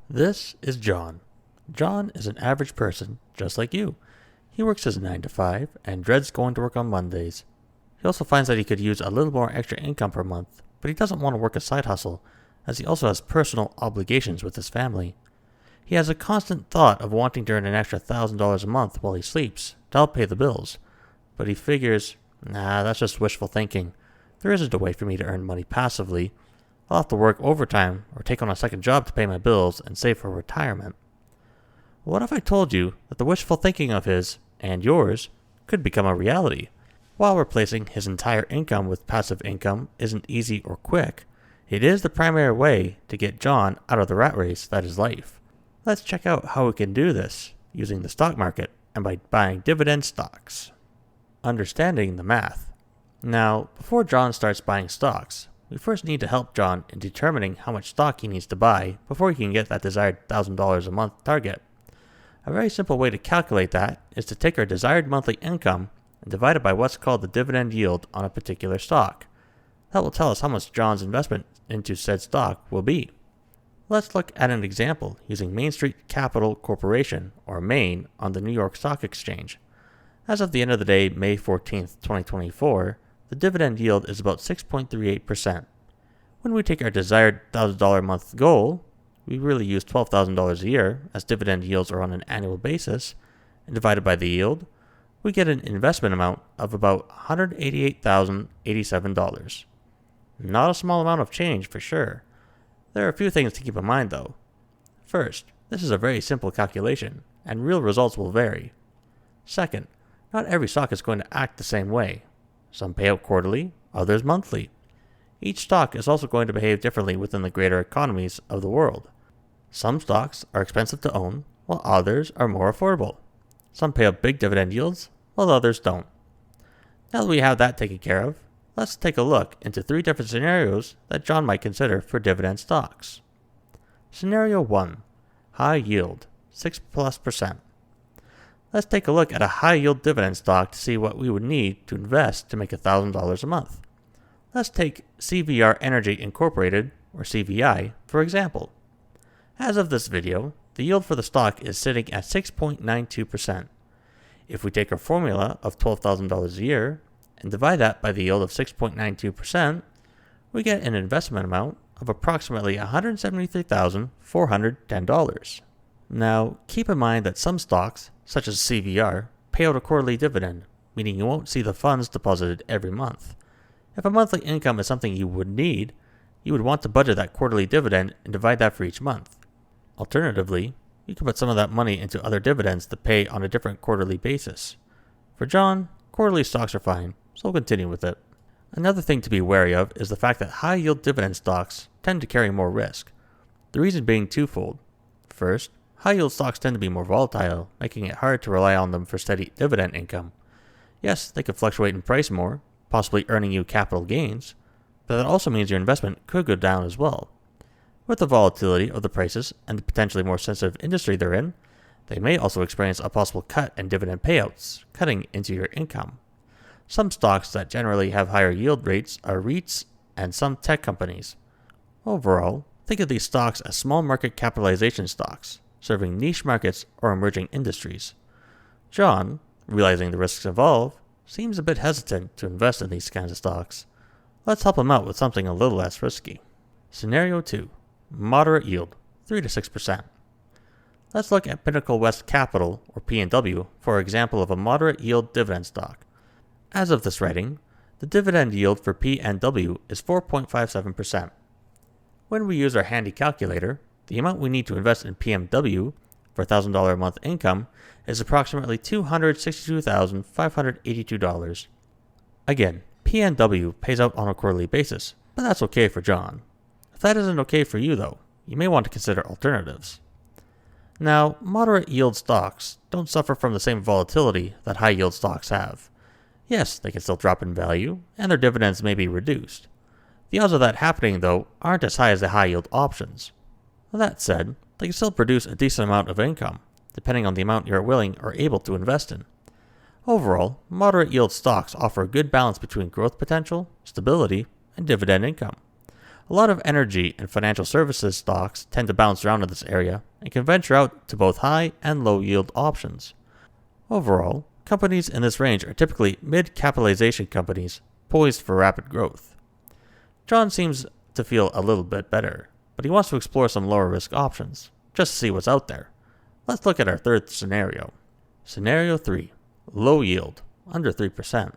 This is John. John is an average person, just like you. He works his 9 to 5 and dreads going to work on Mondays. He also finds that he could use a little more extra income per month, but he doesn't want to work a side hustle, as he also has personal obligations with his family. He has a constant thought of wanting to earn an extra $1,000 a month while he sleeps to help pay the bills, but he figures, that's just wishful thinking. There isn't a way for me to earn money passively. I'll have to work overtime or take on a second job to pay my bills and save for retirement. What if I told you that the wishful thinking of his, and yours, could become a reality? While replacing his entire income with passive income isn't easy or quick, it is the primary way to get John out of the rat race that is life. Let's check out how we can do this using the stock market and by buying dividend stocks. Understanding the math. Now, before John starts buying stocks, we first need to help John in determining how much stock he needs to buy before he can get that desired $1,000 a month target. A very simple way to calculate that is to take our desired monthly income and divide it by what's called the dividend yield on a particular stock. That will tell us how much John's investment into said stock will be. Let's look at an example using Main Street Capital Corporation, or Main, on the New York Stock Exchange. As of the end of the day, May 14th, 2024, the dividend yield is about 6.38%. When we take our desired $1,000 a month goal, we really use $12,000 a year, as dividend yields are on an annual basis, and divided by the yield, we get an investment amount of about $188,087. Not a small amount of change for sure. There are a few things to keep in mind though. First, this is a very simple calculation, and real results will vary. Second, not every stock is going to act the same way. Some pay out quarterly, others monthly. Each stock is also going to behave differently within the greater economies of the world. Some stocks are expensive to own, while others are more affordable. Some pay out big dividend yields, while others don't. Now that we have that taken care of, let's take a look into 3 different scenarios that John might consider for dividend stocks. Scenario 1. High yield, 6+%. Let's take a look at a high-yield dividend stock to see what we would need to invest to make $1,000 a month. Let's take CVR Energy Incorporated, or CVI, for example. As of this video, the yield for the stock is sitting at 6.92%. If we take our formula of $12,000 a year and divide that by the yield of 6.92%, we get an investment amount of approximately $173,410. Now, keep in mind that some stocks, such as CVR, pay out a quarterly dividend, meaning you won't see the funds deposited every month. If a monthly income is something you would need, you would want to budget that quarterly dividend and divide that for each month. Alternatively, you can put some of that money into other dividends that pay on a different quarterly basis. For John, quarterly stocks are fine, so we'll continue with it. Another thing to be wary of is the fact that high-yield dividend stocks tend to carry more risk. The reason being twofold. First, high-yield stocks tend to be more volatile, making it hard to rely on them for steady dividend income. Yes, they could fluctuate in price more, possibly earning you capital gains, but that also means your investment could go down as well. With the volatility of the prices and the potentially more sensitive industry they're in, they may also experience a possible cut in dividend payouts, cutting into your income. Some stocks that generally have higher yield rates are REITs and some tech companies. Overall, think of these stocks as small market capitalization stocks, serving niche markets or emerging industries. John, realizing the risks involved, seems a bit hesitant to invest in these kinds of stocks. Let's help him out with something a little less risky. Scenario 2. Moderate yield, 3 to 6%. Let's look at Pinnacle West Capital, or P&W, for example of a moderate yield dividend stock. As of this writing, the dividend yield for P&W is 4.57%. When we use our handy calculator, the amount we need to invest in PMW for $1,000 a month income is approximately $262,582. Again, PNW pays out on a quarterly basis, but that's okay for John. If that isn't okay for you though, you may want to consider alternatives. Now, moderate yield stocks don't suffer from the same volatility that high yield stocks have. Yes, they can still drop in value, and their dividends may be reduced. The odds of that happening though aren't as high as the high yield options. That said, they can still produce a decent amount of income, depending on the amount you're willing or able to invest in. Overall, moderate yield stocks offer a good balance between growth potential, stability, and dividend income. A lot of energy and financial services stocks tend to bounce around in this area and can venture out to both high and low yield options. Overall, companies in this range are typically mid-capitalization companies poised for rapid growth. John seems to feel a little bit better, but he wants to explore some lower risk options, just to see what's out there. Let's look at our third scenario. Scenario 3. Low yield, under 3%.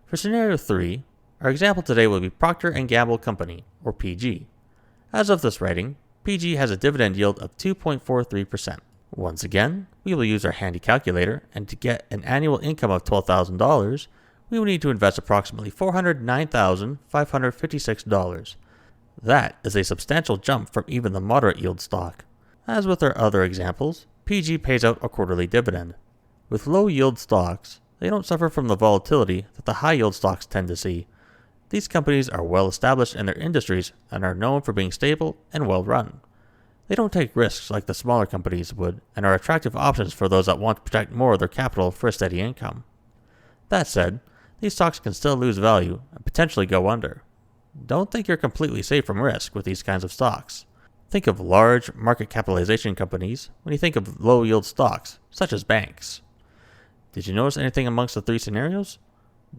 For Scenario 3, our example today will be Procter & Gamble Company, or PG. As of this writing, PG has a dividend yield of 2.43%. Once again, we will use our handy calculator, and to get an annual income of $12,000, we will need to invest approximately $409,556. That is a substantial jump from even the moderate yield stock. As with our other examples, PG pays out a quarterly dividend. With low yield stocks, they don't suffer from the volatility that the high yield stocks tend to see. These companies are well established in their industries and are known for being stable and well run. They don't take risks like the smaller companies would and are attractive options for those that want to protect more of their capital for a steady income. That said, these stocks can still lose value and potentially go under. Don't think you're completely safe from risk with these kinds of stocks. Think of large market capitalization companies when you think of low yield stocks, such as banks. Did you notice anything amongst the three scenarios?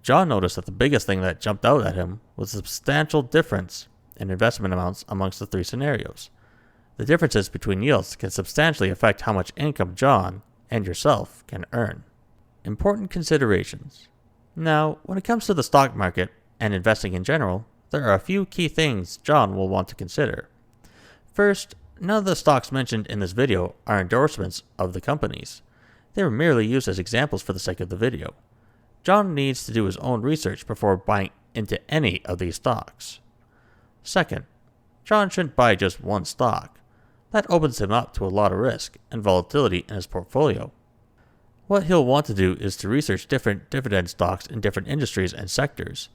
John noticed that the biggest thing that jumped out at him was the substantial difference in investment amounts amongst the three scenarios. The differences between yields can substantially affect how much income John and yourself can earn. Important considerations. Now, when it comes to the stock market and investing in general, there are a few key things John will want to consider. First, none of the stocks mentioned in this video are endorsements of the companies. They were merely used as examples for the sake of the video. John needs to do his own research before buying into any of these stocks. Second, John shouldn't buy just one stock. That opens him up to a lot of risk and volatility in his portfolio. What he'll want to do is to research different dividend stocks in different industries and sectors.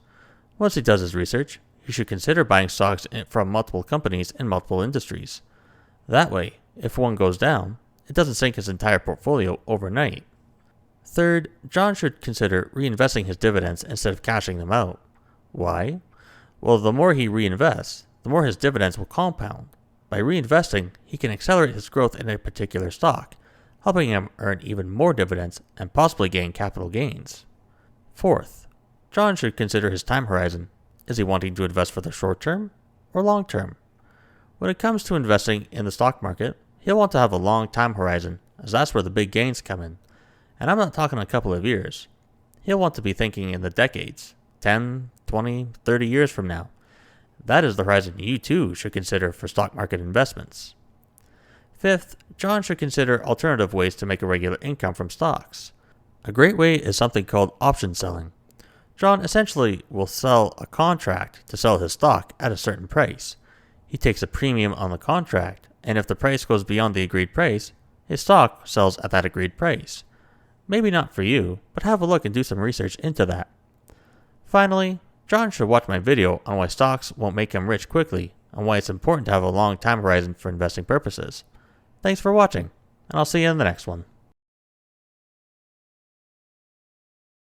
Once he does his research, he should consider buying stocks from multiple companies in multiple industries. That way, if one goes down, it doesn't sink his entire portfolio overnight. Third, John should consider reinvesting his dividends instead of cashing them out. Why? Well, the more he reinvests, the more his dividends will compound. By reinvesting, he can accelerate his growth in a particular stock, helping him earn even more dividends and possibly gain capital gains. Fourth, John should consider his time horizon. Is he wanting to invest for the short term or long term? When it comes to investing in the stock market, he'll want to have a long time horizon, as that's where the big gains come in. And I'm not talking a couple of years. He'll want to be thinking in the decades, 10, 20, 30 years from now. That is the horizon you too should consider for stock market investments. Fifth, John should consider alternative ways to make a regular income from stocks. A great way is something called option selling. John essentially will sell a contract to sell his stock at a certain price. He takes a premium on the contract, and if the price goes beyond the agreed price, his stock sells at that agreed price. Maybe not for you, but have a look and do some research into that. Finally, John should watch my video on why stocks won't make him rich quickly and why it's important to have a long time horizon for investing purposes. Thanks for watching, and I'll see you in the next one.